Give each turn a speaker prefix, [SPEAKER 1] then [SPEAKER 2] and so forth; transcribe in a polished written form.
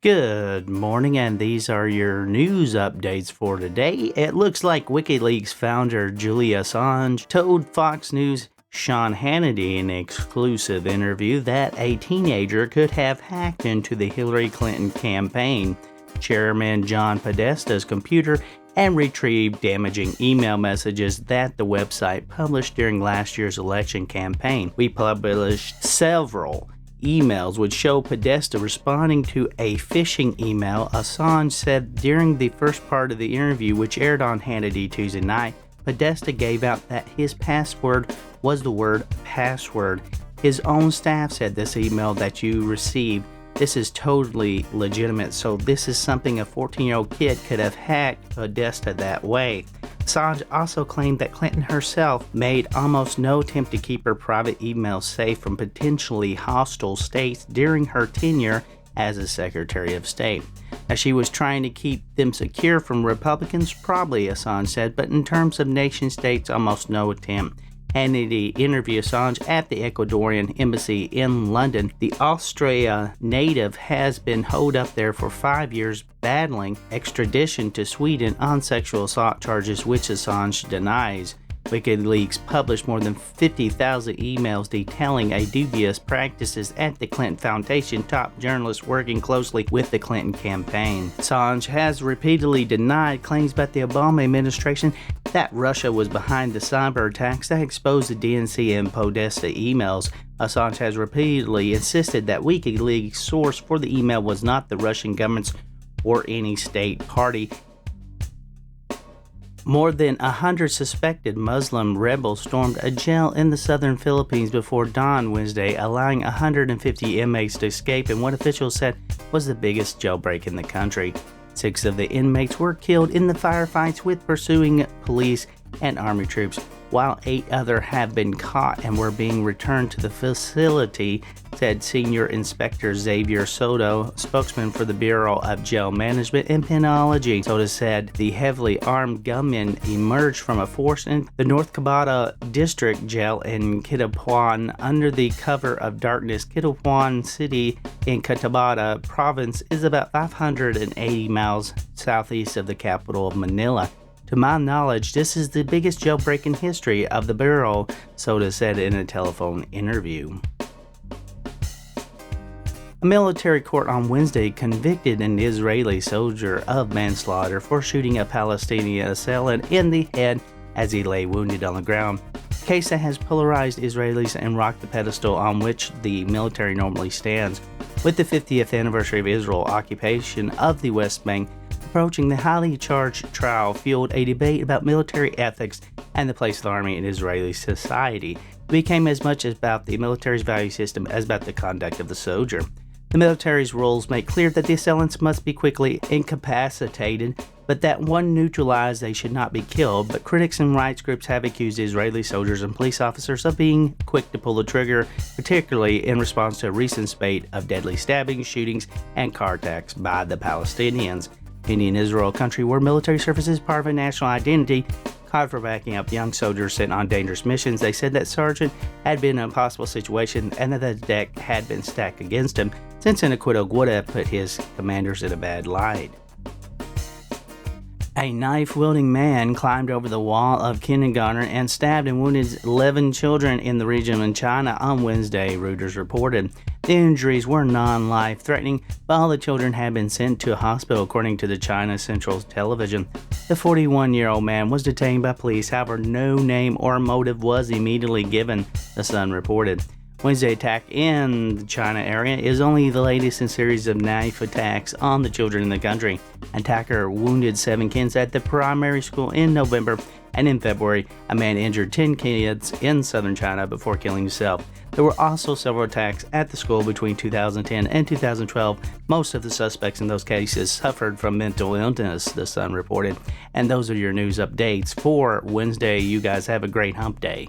[SPEAKER 1] Good morning, and these are your news updates for today. It looks like WikiLeaks founder Julian Assange told Fox News' Sean Hannity in an exclusive interview that a teenager could have hacked into the Hillary Clinton campaign chairman John Podesta's computer and retrieved damaging email messages that the website published during last year's election campaign. We published several emails would show Podesta responding to a phishing email, Assange said during the first part of the interview, which aired on Hannity Tuesday night. Podesta gave out that his password was the word password. His own staff said this email that you received, this is totally legitimate, so this is something a 14-year-old kid could have hacked Podesta that way. Assange also claimed that Clinton herself made almost no attempt to keep her private emails safe from potentially hostile states during her tenure as a Secretary of State. Now, she was trying to keep them secure from Republicans, probably, Assange said, but in terms of nation states, almost no attempt. Hannity interviewed Assange at the Ecuadorian embassy in London. The Austria native has been holed up there for 5 years battling extradition to Sweden on sexual assault charges, which Assange denies. WikiLeaks published more than 50,000 emails detailing a dubious practices at the Clinton Foundation, top journalists working closely with the Clinton campaign. Assange has repeatedly denied claims by the Obama administration that Russia was behind the cyber attacks that exposed the DNC and Podesta emails. Assange has repeatedly insisted that WikiLeaks' source for the email was not the Russian government's or any state party. More than 100 suspected Muslim rebels stormed a jail in the southern Philippines before dawn Wednesday, allowing 150 inmates to escape in what officials said was the biggest jailbreak in the country. 6 of the inmates were killed in the firefights with pursuing police and army troops, while 8 others have been caught and were being returned to the facility, said Senior Inspector Xavier Solda, spokesman for the Bureau of Jail Management and Penology. Solda said the heavily armed gunmen emerged from a force in the North Cabada District Jail in Kitapuan under the cover of darkness. Kitapuan City in Cotabato Province is about 580 miles southeast of the capital of Manila. To my knowledge, this is the biggest jailbreak in history of the Bureau, Solda said in a telephone interview. A military court on Wednesday convicted an Israeli soldier of manslaughter for shooting a Palestinian assailant in the head as he lay wounded on the ground. A case that has polarized Israelis and rocked the pedestal on which the military normally stands. With the 50th anniversary of Israel's occupation of the West Bank approaching, the highly charged trial fueled a debate about military ethics and the place of the army in Israeli society. It became as much about the military's value system as about the conduct of the soldier. The military's rules make clear that the assailants must be quickly incapacitated, but that when neutralized they should not be killed. But critics and rights groups have accused Israeli soldiers and police officers of being quick to pull the trigger, particularly in response to a recent spate of deadly stabbings, shootings, and car attacks by the Palestinians. In Israel, a country where military service is part of a national identity, called for backing up young soldiers sent on dangerous missions. They said that Sergeant had been in an impossible situation and that the deck had been stacked against him, since an acquittal would have put his commanders in a bad light. A knife-wielding man climbed over the wall of kindergarten and stabbed and wounded 11 children in the region in China on Wednesday, Reuters reported. The injuries were non-life-threatening, but all the children had been sent to a hospital, according to the China Central Television. The 41-year-old man was detained by police, however, no name or motive was immediately given, the Sun reported. Wednesday attack in the China area is only the latest in a series of knife attacks on the children in the country. An attacker wounded 7 kids at the primary school in November, and in February, a man injured 10 kids in southern China before killing himself. There were also several attacks at the school between 2010 and 2012. Most of the suspects in those cases suffered from mental illness, the Sun reported. And those are your news updates for Wednesday. You guys have a great hump day.